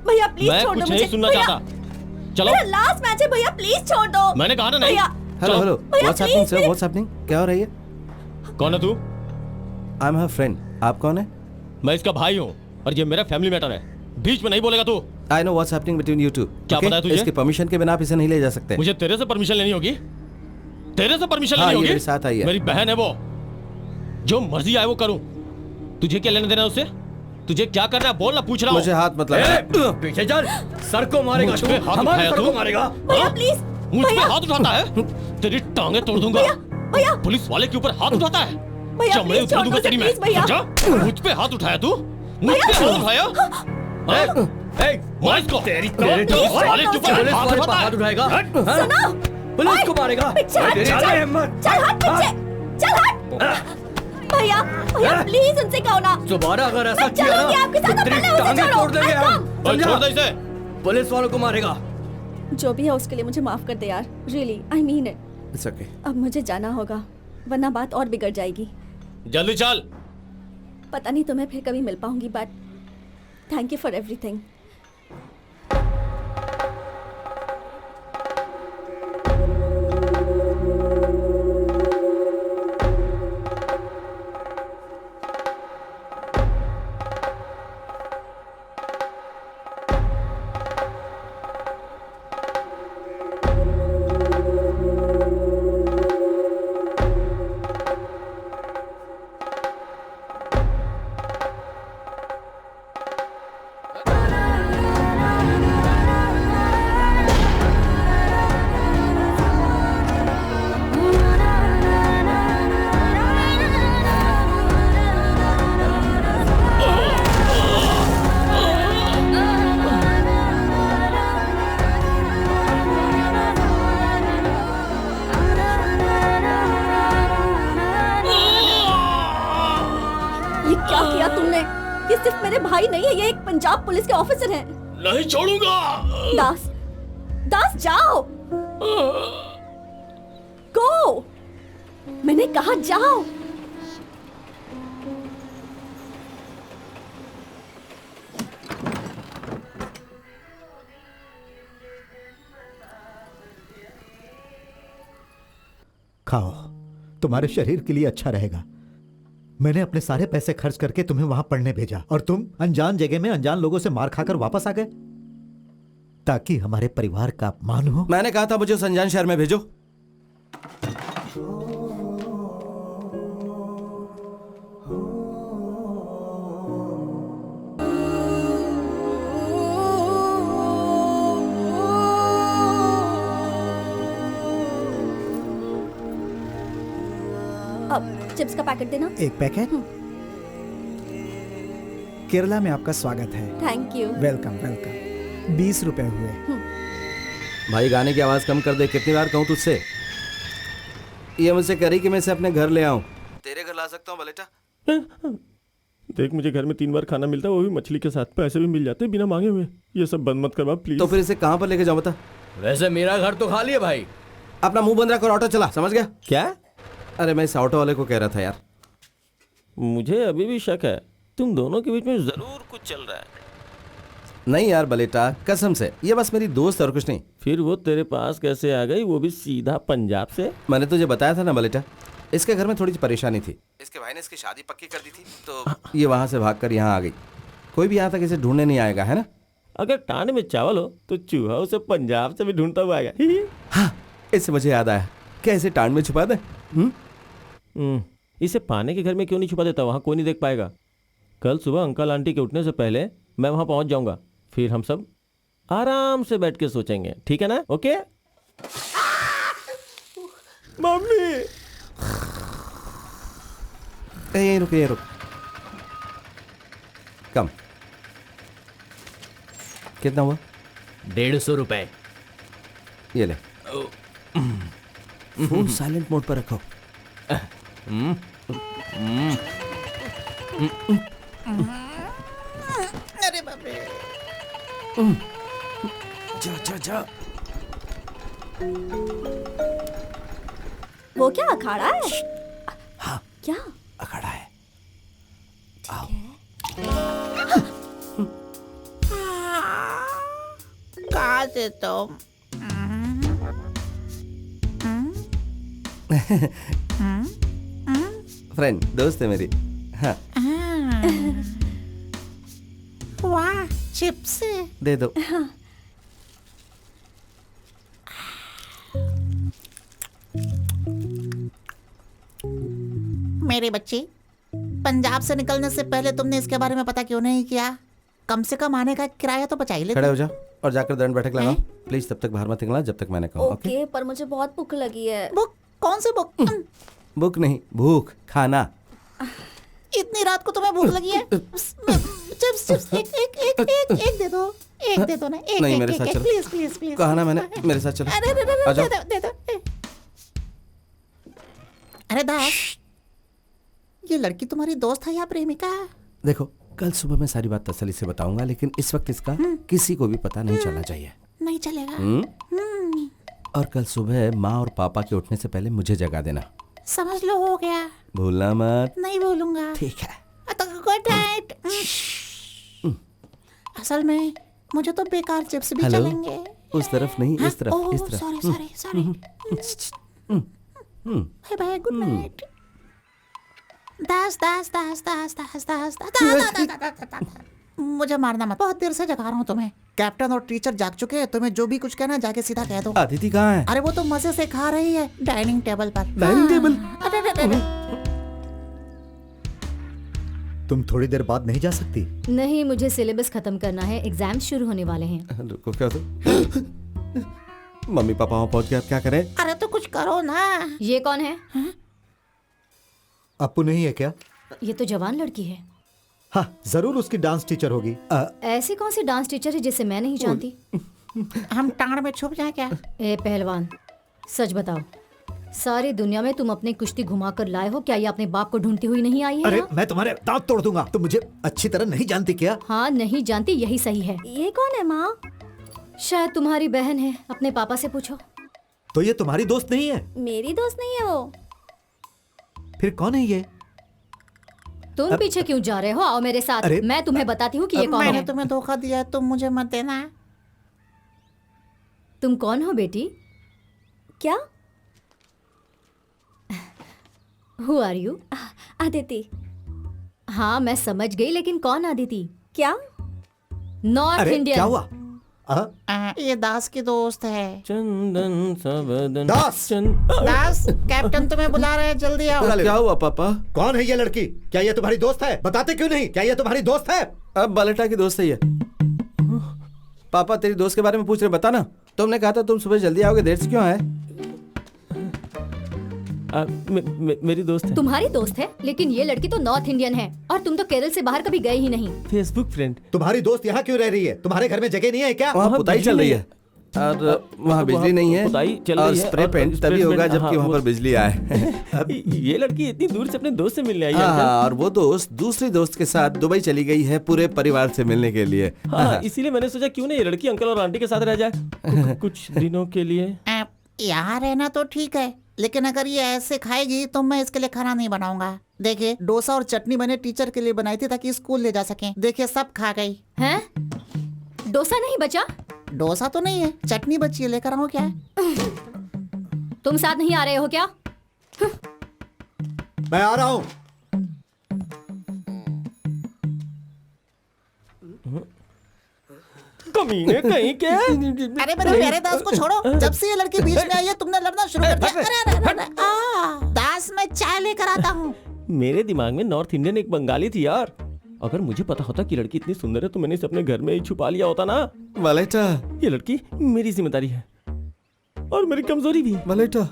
भैया प्लीज मैं छोड़ दो कुछ मुझे। नहीं सुनना भैया, चाहता। चलो मेरा लास्ट मैच है भैया, प्लीज छोड़ दो। मैंने कहा ना नहीं। भैया हेलो हेलो, भैया, what's happening please, sir, please। What's happening? क्या हो रही है? कौन है तू? I am her friend. आप कौन है? मैं इसका भाई हूँ और ये मेरा फैमिली मैटर है, बीच में नहीं बोलेगा तू। I know what's happening between you two. क्या पता है तुझे? इसकी परमिशन के बिना आप इसे नहीं ले जा सकते। मुझे तेरे से परमिशन लेनी होगी, तेरे से परमिशन हाँ, लेनी ये होगी। मेरे साथ आई है। मेरी बहन है वो, जो मर्जी आए वो करूं। तुझे क्या लेना देना है उससे? तुझे क्या करना है बोल ना, पूछ रहा हूं। मुझे हाथ मत लगा। पीछे चल, सर को मारेगा मुझ तू, पे हाथ हमारे उठाया सर तू? को मारेगा। भैया हाँ? प्लीज। मुझ पे भैया हाथ उठाता है, तेरी टांगे तोड़ दूंगा। भैया पुलिस वाले के ऊपर हाथ उठाता है, भैया, चमड़े please उतार दूंगा छोड़ दो तेरी उसे, मैं। please भैया। समझा? मुझ पे हाथ उठाया तू, मुझ पे हाथ उठाया। हाँ? मार इसको। तेरे पुलिस छोड़ वाले दो के उसे। ऊपर पुलिस हाथ वाले पे उठाता हाथ है। उठाएगा। सुनो, पुलिस को मारेगा। पीछे हट, तेरी चल, हिम्मत। चल हट पीछे, चल हट। भैया भैया प्लीज उनसे कहो ना। दोबारा अगर ऐसा मैं किया ना चलूंगी आपके साथ, तो तेरी पहले उसे टांगे छोड़ो। तोड़ देंगे I हम। come। और छोड़ दे समझा? इसे। पुलिस वालों को मारेगा। जो भी है उसके लिए मुझे माफ कर दे यार, really I mean it. It's okay. अब मुझे जाना होगा वरना बात और बिगड़ जाएगी। जल्दी चल। पता नहीं तुम्हें फिर कभी मिल पाऊंगी, but thank you for everything. ये क्या किया तुमने? ये सिर्फ मेरे भाई नहीं है, ये एक पंजाब पुलिस के ऑफिसर हैं। नहीं छोड़ूंगा। दास, दास जाओ। गो, मैंने कहा जाओ। खाओ, तुम्हारे शरीर के लिए अच्छा रहेगा। मैंने अपने सारे पैसे खर्च करके तुम्हें वहां पढ़ने भेजा और तुम अनजान जगह में अनजान लोगों से मार खाकर वापस आ गए ताकि हमारे परिवार का अपमान हो। मैंने कहा था मुझे उस अनजान शहर में भेजो। अब चिप्स का पैकेट देना। एक पैकेट। केरला में आपका स्वागत है। Thank you. Welcome welcome. 20 रुपए हुए। भाई गाने की आवाज कम कर दे, कितनी बार कहूँ तुझसे? ये मुझसे करी कि मैं इसे अपने घर ले आऊं। तेरे घर ला सकता हूँ बलेटा? देख, मुझे घर में 3 बार खाना मिलता है, वो भी मछली के साथ। पैसे भी मिल जाते हैं बिना मांगे हुए। ये सब बंद मत करवा प्लीज। तो फिर इसे कहाँ पर लेके जाऊँ बता? वैसे मेरा घर तो खाली है भाई। अपना मुंह बंद रखकर ऑटो चला, समझ गया? क्या? अरे मैं इस ऑटो वाले को कह रहा था यार। मुझे अभी भी शक है तुम दोनों के बीच में जरूर कुछ चल रहा है। नहीं यार बलेटा, कसम से, ये बस मेरी दोस्त है और कुछ नहीं। फिर वो तेरे पास कैसे आ गई, वो भी सीधा पंजाब से? मैंने तुझे बताया था ना बलेटा, इसके घर में थोड़ी सी परेशानी थी। इसके भाई ने इसकी शादी पक्की कर दी थी, तो ये वहां से भागकर यहाँ आ गई। कोई भी यहाँ तक इसे ढूंढने नहीं आएगा, है ना? अगर टांड में चावल हो तो चूहा उसे पंजाब से भी ढूंढता हुआ आएगा। हाँ, इससे मुझे याद आया, क्या इसे टांड में छुपा दे? इसे पाने के घर में क्यों नहीं छुपा देता? वहां कोई नहीं देख पाएगा। कल सुबह अंकल आंटी के उठने से पहले मैं वहां पहुंच जाऊंगा, फिर हम सब आराम से बैठ के सोचेंगे, ठीक है ना? Okay mummy. यहीं रुक, यहीं रुक। कम। कितना हुआ? 150 रुपए। ये ले। फोन साइलेंट मोड पर रखो। अरे बाप रे। जा जा जा। वो क्या अखाड़ा है? हाँ, क्या अखाड़ा है। आओ। दे दो। फ्रेंड, दोस्त है मेरी। हाँ, वाह, चिप्स। दे दो। मेरे बच्चे, पंजाब से निकलने से पहले तुमने इसके बारे में पता क्यों नहीं किया? कम से कम आने का किराया तो बचा ही लेते। खड़े हो जाओ और जाकर दंड बैठक लगाओ। प्लीज तब तक बाहर मत निकलना जब तक मैंने कहा। ओके? ओके, पर मुझे बहुत भूख लगी है। बुक? कौन सी बुक? भूख नहीं, भूख, खाना। इतनी रात को तुम्हें भूख लगी है? चिप्स चिप्स एक दे दो, एक दे दो ना, एक नहीं, एक, मेरे एक, साथ एक, चलो। Please please please. कहा ना मैंने, मेरे साथ चलो। अरे आ जाओ। दे दो। अरे दास, ये लड़की तुम्हारी दोस्त है या प्रेमिका? देखो, कल सुबह मैं सारी बात तसल्ली से बताऊंगा, लेकिन इस वक्त इसका किसी को भी पता नहीं चलना चाहिए। नहीं चलेगा। और कल सुबह माँ और पापा के उठने से पहले मुझे जगा देना। समझ लो, हो गया। भूलना मत। नहीं भूलूंगा। ठीक है। तो गुड नाइट। असल में मुझे तो बेकार चिप्स भी हेलो? चलेंगे। उस तरफ नहीं, इस तरफ, ओह, इस तरफ। Sorry. Bye bye, good night. Das. मुझे मारना मत, बहुत देर से जगा रहा हूँ तुम्हें। कैप्टन और टीचर जाग चुके हैं, तुम्हें जो भी कुछ कहना जाके सीधा कह दो। अदिति कहाँ है? अरे वो तो मजे से खा रही है डाइनिंग टेबल पर। Dining table? अरे। तुम थोड़ी देर बाद नहीं जा सकती? नहीं, मुझे सिलेबस खत्म करना है, एग्जाम शुरू होने वाले हैं। रुको, क्या तो मम्मी पापा वहाँ पहुँच गए, अब क्या करें? अरे तो कुछ करो ना। ये कौन है? अप्पू नहीं है क्या? ये तो जवान लड़की है। हाँ, जरूर उसकी डांस टीचर होगी। ऐसी कौन सी डांस टीचर है जिसे मैं नहीं जानती? हम टांड में छुप जाए क्या? ए पहलवान, सच बताओ, सारी दुनिया में तुम अपनी कुश्ती घुमा कर लाए हो, क्या ये अपने बाप को ढूंढती हुई नहीं आई है? अरे यहाँ? मैं तुम्हारे दांत तोड़ दूंगा। तुम मुझे अच्छी तरह नहीं जानती क्या? हाँ, नहीं जानती, यही सही है। ये कौन है माँ? शायद तुम्हारी बहन है, अपने पापा से पूछो। तो ये तुम्हारी दोस्त नहीं है? मेरी दोस्त नहीं है वो। फिर कौन है ये? तुम पीछे क्यों जा रहे हो? आओ मेरे साथ, अरे, मैं तुम्हें बताती हूँ कि ये कौन मैंने है। तुम्हें धोखा दिया है, तुम मुझे मत देना। तुम कौन हो बेटी? क्या? Who are you? अदिति। हाँ, मैं समझ गई, लेकिन कौन अदिति? क्या? नॉर्थ अरे इंडियन। क्या हुआ? ये दास की दोस्त है। चंदन सबदन दास! दास, कैप्टन तुम्हें बुला रहे हैं, जल्दी आओ। क्या हुआ पापा? कौन है ये लड़की? क्या ये तुम्हारी दोस्त है? बताते क्यों नहीं? क्या ये तुम्हारी दोस्त है? अब बलेटा की दोस्त है ये। पापा, तेरी दोस्त के बारे में पूछ रहे, बता ना। तुमने कहा था तुम सुबह जल्दी आओगे, देर से क्यों आए? मेरी दोस्त है। तुम्हारी दोस्त है, लेकिन ये लड़की तो नॉर्थ इंडियन है, और तुम तो केरल से बाहर कभी गए ही नहीं। Facebook friend. तुम्हारी दोस्त यहाँ क्यों रह रही है? तुम्हारे घर में जगह नहीं है क्या? वहाँ वहाँ पुताई बिजली चल रही नहीं है और वहाँ बिजली नहीं है। पुताई चल और रही है स्प्रे और पेंट स्प्रे तभी होगा पेंट, जबकि हाँ, वहाँ वो- पर बिजली आए। ये लड़की इतनी दूर से अपने दोस्त से मिलने आई है। हाँ, और वो दोस्त दूसरी दोस्त के साथ दुबई चली गई है पूरे परिवार से मिलने के लिए। हाँ, इसीलिए मैंने सोचा क्यों नहीं ये लड़की अंकल और आंटी के साथ रह जाए कुछ दिनों के लिए। यहाँ रहना तो ठीक है, लेकिन अगर ये ऐसे खाएगी तो मैं इसके लिए खाना नहीं बनाऊंगा। देखिए, डोसा और चटनी मैंने टीचर के लिए बनाई थी ताकि स्कूल ले जा सकें। देखिए, सब खा गई। हैं? डोसा नहीं बचा? डोसा तो नहीं है, चटनी बची है, लेकर आओ क्या? तुम साथ नहीं आ रहे हो क्या? मैं आ रहा हूँ। कमीने कहीं के। अरे मेरे प्यारे दास को छोड़ो, जब से ये लड़की बीच में आई है तुमने लड़ना शुरू कर दिया। अरे, दास, मैं चाय लेकर आता हूँ। मेरे दिमाग में नॉर्थ इंडियन एक बंगाली थी यार। अगर मुझे पता होता कि लड़की इतनी सुंदर है तो मैंने इसे अपने घर में ही छुपा लिया होता ना। बलेटा, ये लड़की मेरी जिम्मेदारी है और मेरी कमजोरी भी। बलेटा,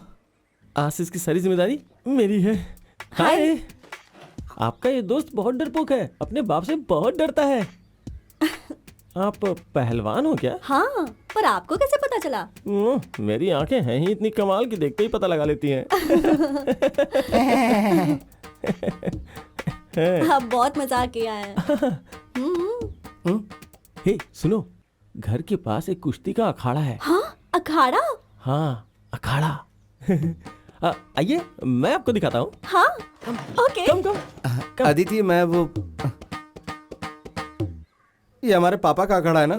आशीष की सारी जिम्मेदारी मेरी है। हाय। आपका ये दोस्त बहुत डरपोक है, अपने बाप से बहुत डरता है। आप पहलवान हो क्या? हाँ, पर आपको कैसे पता चला? मेरी आंखें हैं ही इतनी कमाल की, देखते ही पता लगा लेती हैं। आप बहुत मजाक किया है। हे सुनो, घर के पास एक कुश्ती का अखाड़ा है। हाँ, अखाड़ा? हाँ, अखाड़ा। आइए, मैं आपको दिखाता हूँ। हाँ, ओके। अदिति, मैं वो ये हमारे पापा का अखाड़ा है ना?